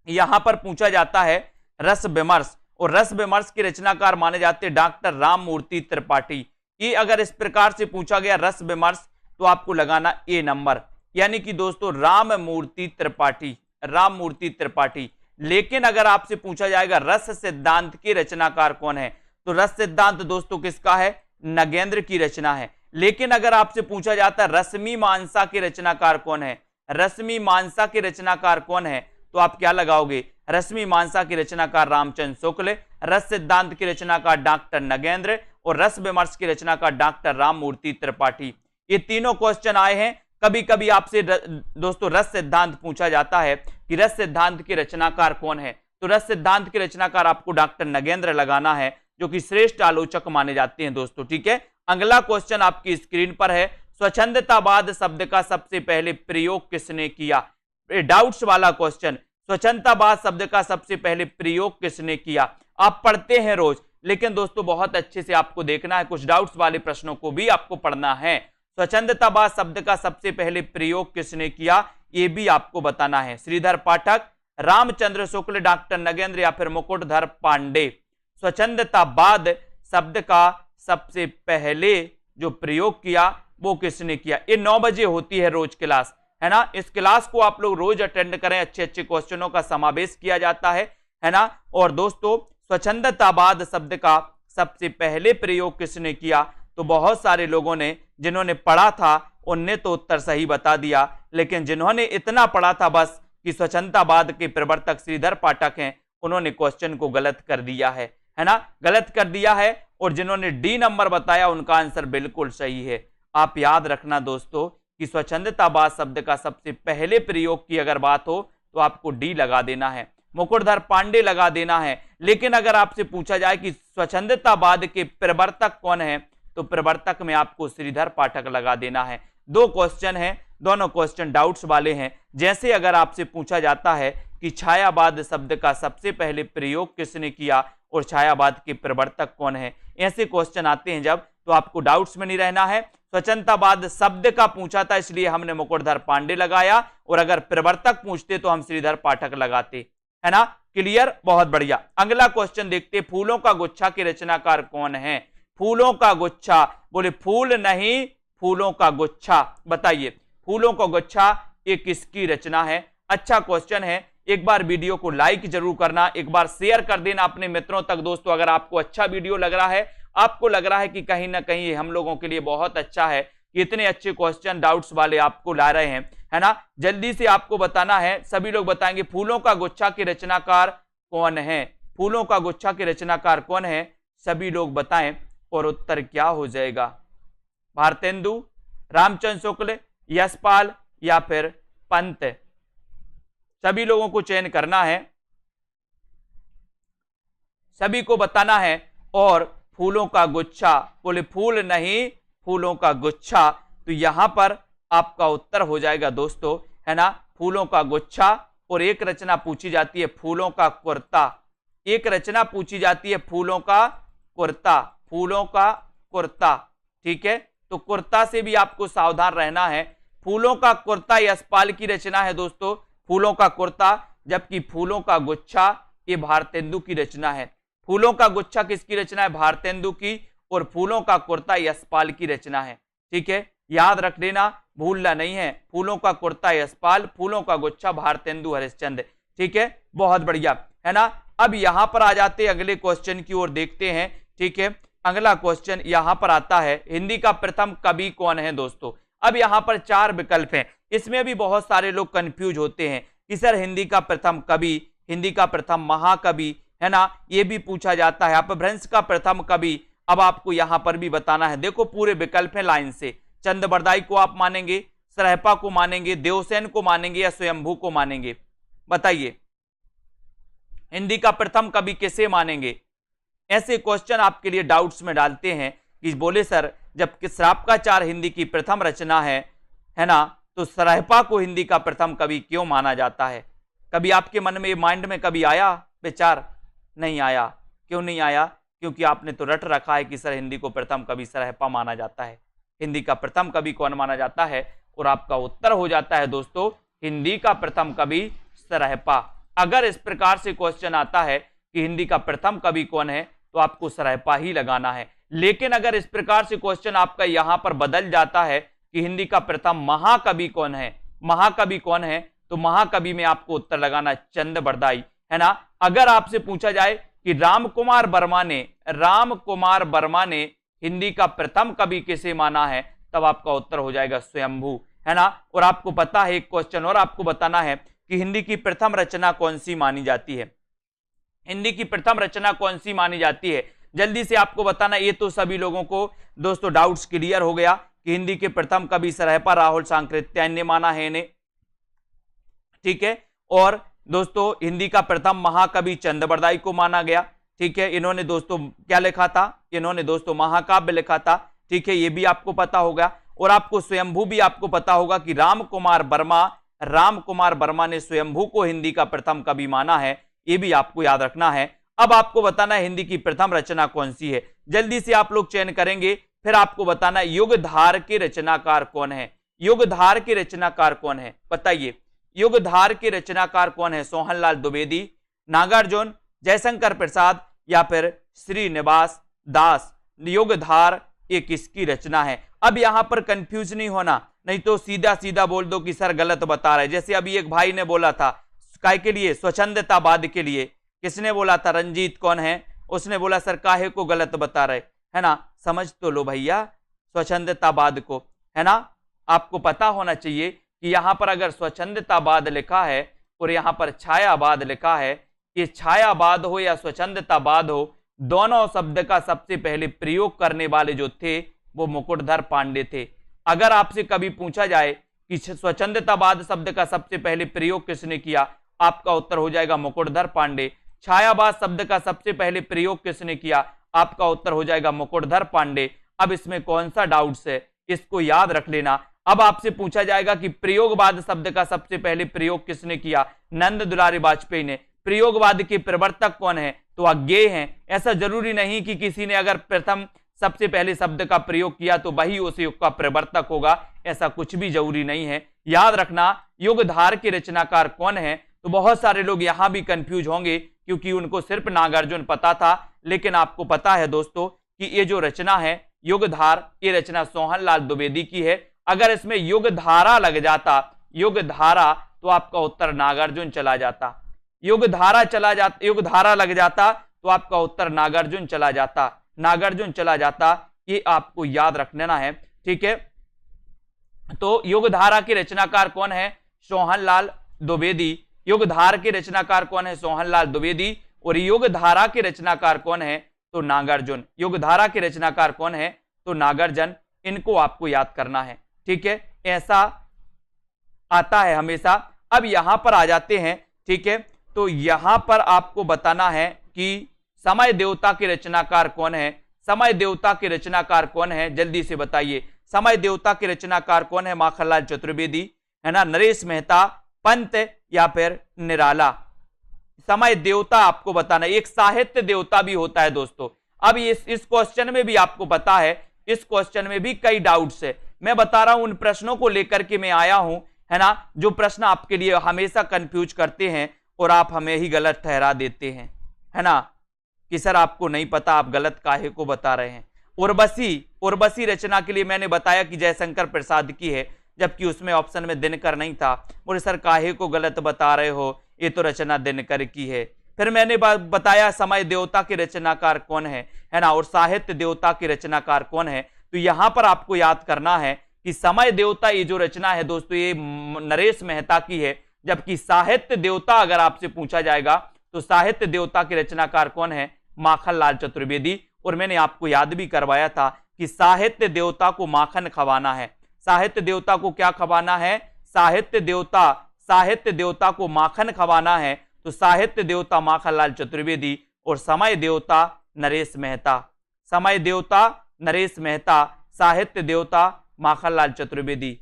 यहां पर पूछा जाता है रस विमर्श, और रस विमर्श के रचनाकार माने जाते हैं डॉक्टर राममूर्ति त्रिपाठी। ये अगर इस प्रकार से पूछा गया रस विमर्श, तो आपको लगाना ए नंबर, यानी कि दोस्तों राममूर्ति त्रिपाठी। लेकिन अगर आपसे पूछा जाएगा रस सिद्धांत के रचनाकार कौन है, तो रस सिद्धांत दोस्तों किसका है? नगेंद्र की रचना है। लेकिन अगर आपसे पूछा जाता है रश्मिमांसा के रचनाकार कौन है, रश्मिमांसा के रचनाकार कौन है, तो आप क्या लगाओगे? रश्मिमांसा के रचनाकार रामचंद्र शुक्ल, रस सिद्धांत के रचनाकार डॉक्टर नगेंद्र, और रस विमर्श के रचनाकार डॉक्टर राममूर्ति त्रिपाठी। ये तीनों क्वेश्चन आए हैं। कभी कभी आपसे दोस्तों रस सिद्धांत पूछा जाता है कि रस सिद्धांत के रचनाकार कौन है, तो रस सिद्धांत के रचनाकार आपको डॉक्टर नगेंद्र लगाना है, जो कि श्रेष्ठ आलोचक माने जाते हैं दोस्तों, ठीक है। अगला क्वेश्चन आपकी स्क्रीन पर है, स्वच्छंदतावाद शब्द का सबसे पहले प्रयोग किसने किया? डाउट्स वाला क्वेश्चन, स्वच्छंदतावाद शब्द का सबसे पहले प्रयोग किसने किया? आप पढ़ते हैं रोज, लेकिन दोस्तों बहुत अच्छे से आपको देखना है, कुछ डाउट्स वाले प्रश्नों को भी आपको पढ़ना है। स्वच्छंदतावाद शब्द का सबसे पहले प्रयोग किसने किया, ये भी आपको बताना है। श्रीधर पाठक, रामचंद्र शुक्ल, डॉक्टर नगेंद्र या फिर मुकुटधर पांडे। स्वच्छंदतावाद शब्द का सबसे पहले जो प्रयोग किया वो किसने किया? ये 9 बजे होती है रोज क्लास, है ना। इस क्लास को आप लोग रोज अटेंड करें, अच्छे अच्छे क्वेश्चनों का समावेश किया जाता है ना। और दोस्तों स्वच्छंदतावाद शब्द का सबसे पहले प्रयोग किसने किया, तो बहुत सारे लोगों ने, जिन्होंने पढ़ा था उनने तो उत्तर सही बता दिया, लेकिन जिन्होंने इतना पढ़ा था बस कि स्वच्छंदतावाद के प्रवर्तक श्रीधर पाठक हैं, उन्होंने क्वेश्चन को गलत कर दिया है ना, गलत कर दिया है। और जिन्होंने डी नंबर बताया उनका आंसर बिल्कुल सही है। आप याद रखना दोस्तों कि स्वच्छंदतावाद शब्द का सबसे पहले प्रयोग की अगर बात हो तो आपको डी लगा देना है, मुकुटधर पांडे लगा देना है। लेकिन अगर आपसे पूछा जाए कि स्वच्छंदतावाद के प्रवर्तक कौन है, तो प्रवर्तक में आपको श्रीधर पाठक लगा देना है। 2 क्वेश्चन हैं, दोनों क्वेश्चन डाउट्स वाले हैं। जैसे अगर आपसे पूछा जाता है कि छायावाद शब्द का सबसे पहले प्रयोग किसने किया और छायावाद के प्रवर्तक कौन है, ऐसे क्वेश्चन आते हैं जब, तो आपको डाउट्स में नहीं रहना है। स्वच्छंदतावाद शब्द का पूछा था इसलिए हमने मुकुटधर पांडे लगाया, और अगर प्रवर्तक पूछते तो हम श्रीधर पाठक लगाते, है ना। क्लियर, बहुत बढ़िया। अगला क्वेश्चन देखते, फूलों का गुच्छा के रचनाकार कौन है? फूलों का गुच्छा, बोले फूल नहीं फूलों का गुच्छा, बताइए फूलों का गुच्छा ये किसकी रचना है? अच्छा क्वेश्चन है। एक बार वीडियो को लाइक जरूर करना, एक बार शेयर कर देना अपने मित्रों तक दोस्तों। अगर आपको अच्छा वीडियो लग रहा है, आपको लग रहा है कि कहीं ना कहीं ये हम लोगों के लिए बहुत अच्छा है कि इतने अच्छे क्वेश्चन डाउट्स वाले आपको ला रहे हैं, है ना। जल्दी से आपको बताना है, सभी लोग बताएंगे फूलों का गुच्छा के रचनाकार कौन है? फूलों का गुच्छा के रचनाकार कौन है? सभी लोग बताएं और उत्तर क्या हो जाएगा? भारतेंदु, रामचंद्र शुक्ल, यशपाल या फिर पंत? सभी लोगों को चयन करना है, सभी को बताना है। और फूलों का गुच्छा, बोले फूल नहीं फूलों का गुच्छा, तो यहां पर आपका उत्तर हो जाएगा दोस्तों, है ना, फूलों का गुच्छा। और एक रचना पूछी जाती है फूलों का कुर्ता, एक रचना पूछी जाती है फूलों का कुर्ता, फूलों का कुर्ता, ठीक है। तो कुर्ता से भी आपको सावधान रहना है। फूलों का कुर्ता यशपाल की रचना है दोस्तों, फूलों का कुर्ता, जबकि फूलों का गुच्छा ये भारतेंदु की रचना है। फूलों का गुच्छा किसकी रचना है? भारतेंदु की, और फूलों का कुर्ता यशपाल की रचना है, ठीक है। याद रख लेना, भूलना नहीं है। फूलों का कुर्ता यशपाल, फूलों का गुच्छा भारतेंदु हरिश्चंद्र। ठीक है, बहुत बढ़िया, है ना। अब यहां पर आ जाते अगले क्वेश्चन की ओर, देखते हैं। ठीक है, अगला क्वेश्चन यहां पर आता है, हिंदी का प्रथम कवि कौन है दोस्तों। अब यहां पर 4 विकल्प हैं, इसमें भी बहुत सारे लोग कंफ्यूज होते हैं कि सर हिंदी का प्रथम कवि, हिंदी का प्रथम महाकवि, है ना, ये भी पूछा जाता है। अपभ्रंश का प्रथम कवि, अब आपको यहां पर भी बताना है। देखो पूरे विकल्प है लाइन से, चंद को आप मानेंगे, सरहपा को मानेंगे, देवसेन को मानेंगे या स्वयंभू को मानेंगे, बताइए। हिंदी का प्रथम कवि किसे मानेंगे? ऐसे क्वेश्चन आपके लिए डाउट्स में डालते हैं कि बोले सर जब श्रापकाचार हिंदी की प्रथम रचना है ना, तो सरहपा को हिंदी का प्रथम कवि क्यों माना जाता है? कभी आपके मन में, माइंड में कभी आया विचार? नहीं आया। क्यों नहीं आया? क्योंकि आपने तो रट रखा है कि सर हिंदी को प्रथम कवि सरहपा माना जाता है। हिंदी का प्रथम कवि कौन माना जाता है? और आपका उत्तर हो जाता है दोस्तों, हिंदी का प्रथम कवि सरहपा। अगर इस प्रकार से क्वेश्चन आता है कि हिंदी का प्रथम कवि कौन है, तो आपको सरहपा ही लगाना है। लेकिन अगर इस प्रकार से क्वेश्चन आपका यहां पर बदल जाता है कि हिंदी का प्रथम महाकवि कौन है, महाकवि कौन है, तो महाकवि में आपको उत्तर लगाना चंद बरदाई, है ना। अगर आपसे पूछा जाए कि राम कुमार वर्मा ने हिंदी का प्रथम कवि किसे माना है, तब आपका उत्तर हो जाएगा स्वयंभू, है ना। और आपको पता है, एक क्वेश्चन और आपको बताना है कि हिंदी की प्रथम रचना कौन सी मानी जाती है। हिंदी की प्रथम रचना कौन सी मानी जाती है, जल्दी से आपको बताना। ये तो सभी लोगों को दोस्तों डाउट्स क्लियर हो गया कि हिंदी के प्रथम कवि सरहपा राहुल सांकृत्यायन ने माना है इन्हें। ठीक है, और दोस्तों हिंदी का प्रथम महाकवि चंद बरदाई को माना गया। ठीक है, इन्होंने दोस्तों क्या लिखा था? इन्होंने दोस्तों महाकाव्य लिखा था। ठीक है, ये भी आपको पता होगा। और आपको स्वयंभू भी आपको पता होगा कि राम कुमार वर्मा ने स्वयंभू को हिंदी का प्रथम कवि माना है, ये भी आपको याद रखना है। अब आपको बताना है हिंदी की प्रथम रचना कौन सी है, जल्दी से आप लोग चयन करेंगे। फिर आपको बताना है युगधार के रचनाकार कौन है। युगधार के रचनाकार कौन है, बताइए। युगधार के रचनाकार कौन है? सोहनलाल द्विवेदी, नागार्जुन, जयशंकर प्रसाद या फिर श्रीनिवास दास। युगधार ये किसकी रचना है? अब यहां पर कंफ्यूज नहीं होना, नहीं तो सीधा सीधा बोल दो कि सर गलत बता रहे। जैसे अभी एक भाई ने बोला था, काय के लिए? स्वच्छंदतावाद के लिए। किसने बोला था? रंजीत कौन है, उसने बोला सर काहे को गलत बता रहे, है ना। समझ तो लो भैया स्वच्छंदतावाद को, है ना। आपको पता होना चाहिए कि यहां पर अगर स्वच्छंदतावाद लिखा है और यहां पर छायावाद लिखा है, ये छायावाद हो या स्वच्छंदतावाद हो, दोनों शब्द का सबसे पहले प्रयोग करने वाले जो थे वो मुकुटधर पांडे थे। अगर आपसे कभी पूछा जाए कि स्वच्छंदतावाद शब्द का सबसे पहले प्रयोग किसने किया, आपका उत्तर हो जाएगा मुकुटधर पांडे। छायावाद शब्द का सबसे पहले प्रयोग किसने किया, आपका उत्तर हो जाएगा मुकुटधर पांडे। अब इसमें कौन सा डाउट्स है, इसको याद रख लेना। अब आपसे पूछा जाएगा कि प्रयोगवाद शब्द का सबसे पहले प्रयोग किसने किया, नंद दुलारी वाजपेयी ने। प्रयोगवाद के प्रवर्तक कौन है, तो अज्ञेय हैं। ऐसा जरूरी नहीं कि किसी ने अगर प्रथम सबसे पहले शब्द का प्रयोग किया तो वही उस युग का प्रवर्तक होगा, ऐसा कुछ भी जरूरी नहीं है। याद रखना युगधार के रचनाकार कौन है। तो बहुत सारे लोग यहां भी कंफ्यूज होंगे क्योंकि उनको सिर्फ नागार्जुन पता था, लेकिन आपको पता है दोस्तों कि ये जो रचना है युगधार, ये रचना सोहनलाल द्विवेदी की है। अगर इसमें युगधारा लग जाता, युगधारा, तो आपका उत्तर नागार्जुन चला जाता। युगधारा लग जाता तो आपका उत्तर नागार्जुन चला जाता, नागार्जुन चला जाता। ये आपको याद रखना है, ठीक है। तो युगधारा के रचनाकार कौन है? सोहनलाल द्विवेदी। युगधार के रचनाकार कौन है? सोहनलाल द्विवेदी। और युगधारा के रचनाकार कौन है? तो नागार्जुन। युगधारा के रचनाकार कौन है? तो नागार्जुन। इनको आपको याद करना है, ठीक है। ऐसा आता है हमेशा। अब यहां पर आ जाते हैं, ठीक है। तो यहां पर आपको बताना है कि समय देवता के रचनाकार कौन है। समय देवता के रचनाकार कौन है, जल्दी से बताइए। समय देवता के रचनाकार कौन है? माखनलाल चतुर्वेदी, है ना, नरेश मेहता, पंत या फिर निराला। समय देवता आपको बताना, एक साहित्य देवता भी होता है दोस्तों। अब इस क्वेश्चन में भी आपको पता है, इस क्वेश्चन में भी कई डाउट्स है। मैं बता रहा हूं उन प्रश्नों को लेकर के मैं आया हूं, है ना, जो प्रश्न आपके लिए हमेशा कंफ्यूज करते हैं और आप हमें ही गलत ठहरा देते हैं, है ना, कि सर आपको नहीं पता, आप गलत काहे को बता रहे हैं। उर्वशी, उर्वशी रचना के लिए मैंने बताया कि जयशंकर प्रसाद की है, जबकि उसमें ऑप्शन में दिनकर नहीं था। बोले सर काहे को गलत बता रहे हो, ये तो रचना दिनकर की है। फिर मैंने बताया समय देवता के रचनाकार कौन है ना, और साहित्य देवता के रचनाकार कौन है। तो यहां पर आपको याद करना है कि समय देवता ये जो रचना है दोस्तों ये नरेश मेहता की है, जबकि साहित्य देवता अगर आपसे पूछा जाएगा तो साहित्य देवता के रचनाकार कौन है, माखनलाल चतुर्वेदी। और मैंने आपको याद भी करवाया था कि साहित्य देवता को माखन खवाना है। साहित्य देवता को क्या खवाना है, साहित्य देवता को माखन खवाना है। तो साहित्य देवता माखनलाल चतुर्वेदी और समय देवता नरेश मेहता, समय देवता नरेश मेहता, साहित्य देवता माखनलाल चतुर्वेदी,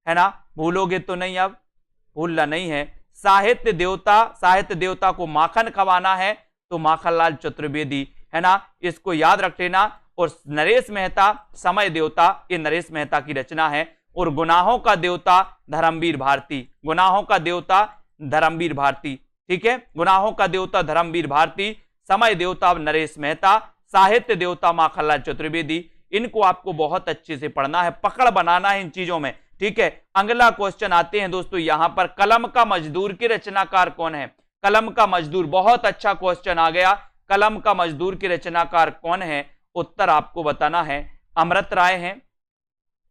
है ना। भूलोगे तो नहीं, अब भूलना नहीं है। साहित्य देवता को माखन खवाना है तो माखनलाल चतुर्वेदी, है ना, इसको याद रख लेना। और नरेश मेहता, समय देवता, ये नरेश मेहता की रचना है। और गुनाहों का देवता धर्मवीर भारती, गुनाहों का देवता धर्मवीर भारती, ठीक है, गुनाहों का देवता धर्मवीर भारती, समय देवता नरेश मेहता, साहित्य देवता माखनलाल चतुर्वेदी। इनको आपको बहुत अच्छे से पढ़ना है, पकड़ बनाना है इन चीजों में, ठीक है। अगला क्वेश्चन आते हैं दोस्तों यहां पर, कलम का मजदूर के रचनाकार कौन है। कलम का मजदूर, बहुत अच्छा क्वेश्चन आ गया। कलम का मजदूर के रचनाकार कौन है, उत्तर आपको बताना है। अमृत राय हैं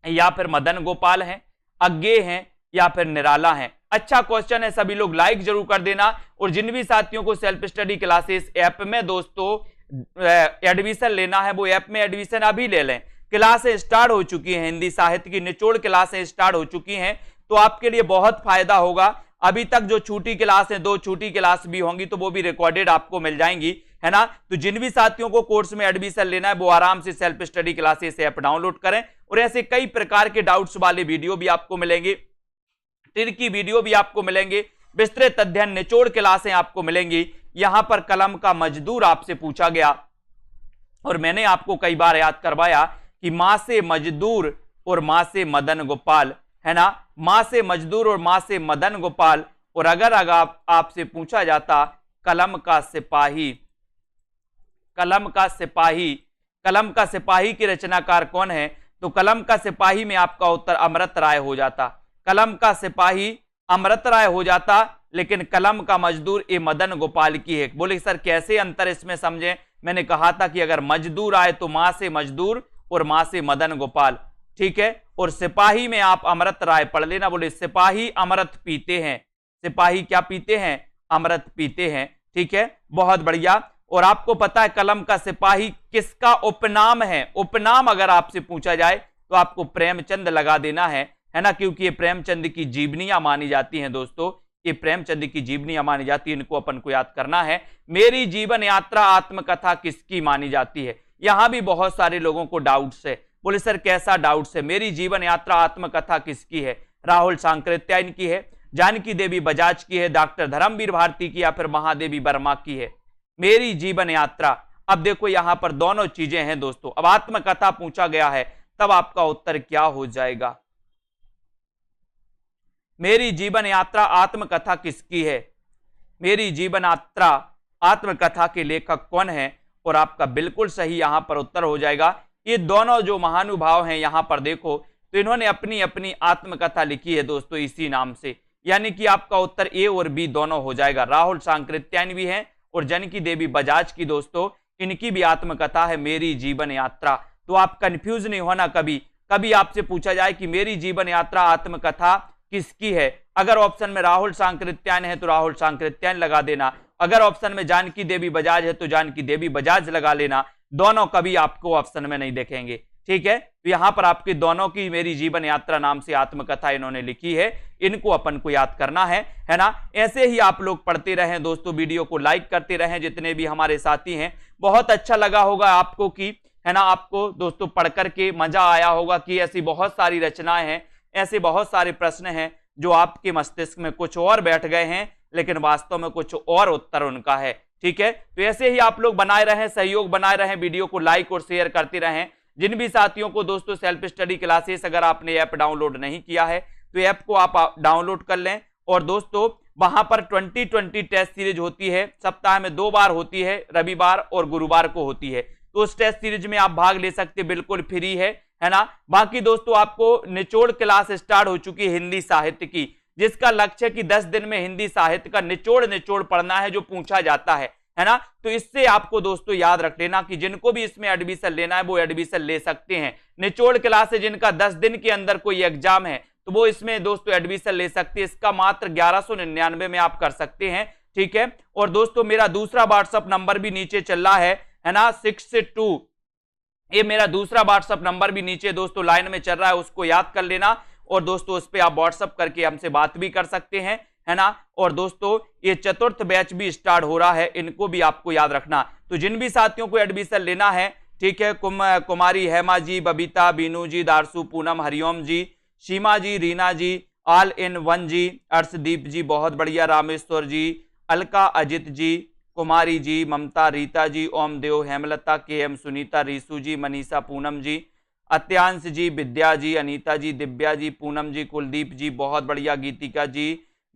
या फिर मदन गोपाल हैं, अज्ञे हैं या फिर निराला हैं। अच्छा क्वेश्चन है, सभी लोग लाइक जरूर कर देना। और जिन भी साथियों को सेल्फ स्टडी क्लासेस ऐप में दोस्तों एडमिशन लेना है, वो ऐप में एडमिशन अभी ले लें। क्लासें स्टार्ट हो चुकी हैं, हिंदी साहित्य की निचोड़ क्लासें स्टार्ट हो चुकी हैं, तो आपके लिए बहुत फायदा होगा। अभी तक जो छूटी क्लास है, 2 छूटी क्लास भी होंगी, तो वो भी रिकॉर्डेड आपको मिल जाएंगी, है ना। तो जिन भी साथियों को कोर्स में एडमिशन लेना है वो आराम से self study classes app download करें। और ऐसे कई प्रकार के डाउट्स वाले वीडियो भी आपको मिलेंगे, की वीडियो भी आपको मिलेंगे, विस्तृत अध्ययन निचोड़ क्लासें आपको मिलेंगी। यहां पर कलम का मजदूर आपसे पूछा गया और मैंने आपको कई बार याद करवाया कि मां से मजदूर और मां से मदन गोपाल, है ना, मां से मजदूर और मां से मदन गोपाल। और अगर आपसे पूछा जाता कलम का सिपाही, कलम का सिपाही, कलम का सिपाही के रचनाकार कौन है, तो कलम का सिपाही में आपका उत्तर अमृत राय हो जाता। कलम का सिपाही अमृत राय हो जाता, लेकिन कलम का मजदूर ए मदन गोपाल की है। बोले सर कैसे अंतर इसमें समझें, मैंने कहा था कि अगर मजदूर आए तो मां से मजदूर और मां से मदन गोपाल, ठीक है। और सिपाही में आप अमृत राय पढ़ लेना। बोले सिपाही अमृत पीते हैं, सिपाही क्या पीते हैं, अमृत पीते हैं, ठीक है, बहुत बढ़िया। और आपको पता है कलम का सिपाही किसका उपनाम है, उपनाम अगर आपसे पूछा जाए तो आपको प्रेमचंद लगा देना है ना, क्योंकि ये प्रेमचंद की जीवनियां मानी जाती हैं दोस्तों, ये प्रेमचंद की जीवनियां मानी जाती है, इनको अपन को याद करना है। मेरी जीवन यात्रा आत्मकथा किसकी मानी जाती है, यहां भी बहुत सारे लोगों को डाउट्स है। बोले सर कैसा डाउट्स है, मेरी जीवन यात्रा आत्मकथा किसकी है, राहुल सांकृत्यायन की है, जानकी देवी बजाज की है, डॉक्टर धर्मवीर भारती की, या फिर महादेवी वर्मा की है। मेरी जीवन यात्रा, अब देखो यहां पर दोनों चीजें हैं दोस्तों। अब आत्मकथा पूछा गया है, तब आपका उत्तर क्या हो जाएगा, मेरी जीवन यात्रा आत्मकथा किसकी है, मेरी जीवन यात्रा आत्मकथा के लेखक कौन है, और आपका बिल्कुल सही यहां पर उत्तर हो जाएगा। ये दोनों जो महानुभाव हैं यहां पर देखो, तो इन्होंने अपनी अपनी आत्मकथा लिखी है दोस्तों इसी नाम से, यानी कि आपका उत्तर ए और बी दोनों हो जाएगा। राहुल सांकृत्यायन भी हैं और जानकी देवी बजाज की दोस्तों इनकी भी आत्मकथा है मेरी जीवन यात्रा। तो आप कंफ्यूज नहीं होना, कभी कभी आपसे पूछा जाए कि मेरी जीवन यात्रा आत्मकथा किसकी है, अगर ऑप्शन में राहुल सांकृत्यायन है तो राहुल सांकृत्यायन लगा देना, अगर ऑप्शन में जानकी देवी बजाज है तो जानकी देवी बजाज लगा लेना। दोनों कभी आपको ऑप्शन में नहीं देखेंगे, ठीक है। तो यहां पर आपकी दोनों की मेरी जीवन यात्रा नाम से आत्मकथा इन्होंने लिखी है, इनको अपन को याद करना है ना। ऐसे ही आप लोग पढ़ते रहें दोस्तों, वीडियो को लाइक करते रहें, जितने भी हमारे साथी हैं। बहुत अच्छा लगा होगा आपको कि, है ना, आपको दोस्तों पढ़ करके मजा आया होगा कि ऐसी बहुत सारी रचनाएं हैं, ऐसे बहुत सारे प्रश्न हैं जो आपके मस्तिष्क में कुछ और बैठ गए हैं, लेकिन वास्तव में कुछ और उत्तर उनका है, ठीक है। तो ऐसे ही आप लोग बनाए रहें, सहयोग बनाए रहें, वीडियो को लाइक और शेयर करते रहें। जिन भी साथियों को दोस्तों सेल्फ स्टडी क्लासेस अगर आपने ऐप डाउनलोड नहीं किया है तो ऐप को आप डाउनलोड कर लें। और दोस्तों वहां पर 2020 टेस्ट सीरीज होती है, सप्ताह में 2 बार होती है, रविवार और गुरुवार को होती है। तो उस टेस्ट सीरीज में आप भाग ले सकते, बिल्कुल फ्री है ना। बाकी दोस्तों आपको निचोड़ क्लास स्टार्ट हो चुकी है हिंदी साहित्य की, जिसका लक्ष्य है कि 10 दिन में हिंदी साहित्य का निचोड़ पढ़ना है जो पूछा जाता है ना। तो इससे आपको दोस्तों याद रख लेना कि जिनको भी इसमें एडमिशन लेना है वो एडमिशन ले सकते हैं। निचोड़ क्लास है जिनका 10 दिन के अंदर कोई एग्जाम है तो वो इसमें दोस्तों एडमिशन ले सकते हैं। इसका मात्र 1199 में आप कर सकते हैं, ठीक है। और दोस्तों मेरा दूसरा व्हाट्सएप नंबर भी नीचे चल रहा है ना, 62, ये मेरा दूसरा व्हाट्सएप नंबर भी नीचे दोस्तों लाइन में चल रहा है, उसको याद कर लेना। और दोस्तों उस पर आप व्हाट्सएप करके हमसे बात भी कर सकते हैं, है ना। और दोस्तों ये चतुर्थ बैच भी स्टार्ट हो रहा है, इनको भी आपको याद रखना। तो जिन भी साथियों को एडमिशन लेना है, ठीक है, कुमारी हेमा जी, बबीता, बीनू जी, दारसू, पूनम, हरिओम जी, सीमा जी, रीना जी, ऑल इन वन जी, अर्शदीप जी, बहुत बढ़िया, रामेश्वर जी, अलका, अजित जी, कुमारी जी, ममता, रीता जी, ओमदेव, हेमलता, KM, सुनीता, रीसू जी, मनीषा, पूनम जी, अत्यांश जी, विद्या जी, अनीता जी, दिव्या जी, पूनम जी, कुलदीप जी, बहुत बढ़िया, गीतिका जी,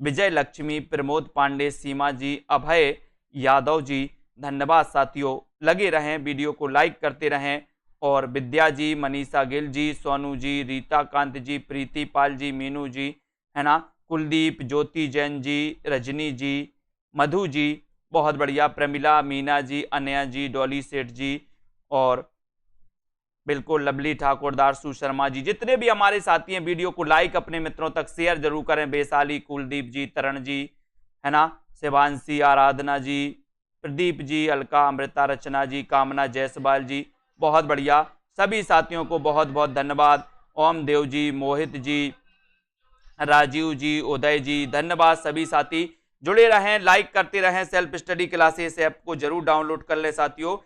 विजय लक्ष्मी, प्रमोद पांडे, सीमा जी, अभय यादव जी। धन्यवाद साथियों, लगे रहें, वीडियो को लाइक करते रहें। और विद्या जी, मनीषा गिल जी, सोनू जी, रीता कांत जी, प्रीति पाल जी, मीनू जी, है ना, कुलदीप, ज्योति जैन जी, रजनी जी, मधु जी, बहुत बढ़िया, प्रमिला, मीना जी, अनया जी, डॉली सेठ जी, और बिल्कुल लवली ठाकुर, दारसू शर्मा जी, जितने भी हमारे साथी हैं वीडियो को लाइक, अपने मित्रों तक शेयर जरूर करें। वैशाली, कुलदीप जी, तरण जी, है ना, शिवांशी, आराधना जी, प्रदीप जी, अलका, अमृता, रचना जी, कामना जायसवाल जी, बहुत बढ़िया, सभी साथियों को बहुत बहुत धन्यवाद। ओम देव जी, मोहित जी, राजीव जी, उदय जी, धन्यवाद। सभी साथी जुड़े रहें, लाइक करते रहें। सेल्फ स्टडी क्लासेस ऐप को जरूर डाउनलोड कर लें साथियों,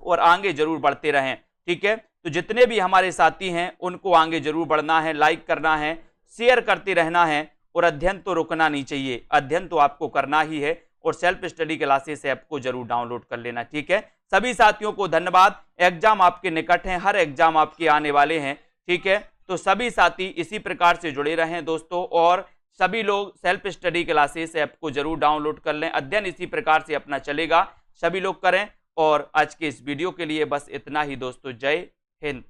और आगे जरूर बढ़ते रहें, ठीक है। तो जितने भी हमारे साथी हैं उनको आगे जरूर बढ़ना है, लाइक करना है, शेयर करते रहना है, और अध्ययन तो रुकना नहीं चाहिए, अध्ययन तो आपको करना ही है। और सेल्फ स्टडी क्लासेस ऐप को जरूर डाउनलोड कर लेना, ठीक है। सभी साथियों को धन्यवाद। एग्जाम आपके निकट हैं, हर एग्जाम आपके आने वाले हैं, ठीक है। तो सभी साथी इसी प्रकार से जुड़े रहें दोस्तों, और सभी लोग सेल्फ स्टडी क्लासेस ऐप को जरूर डाउनलोड कर लें। अध्ययन इसी प्रकार से अपना चलेगा, सभी लोग करें। और आज के इस वीडियो के लिए बस इतना ही दोस्तों, जय हिंद।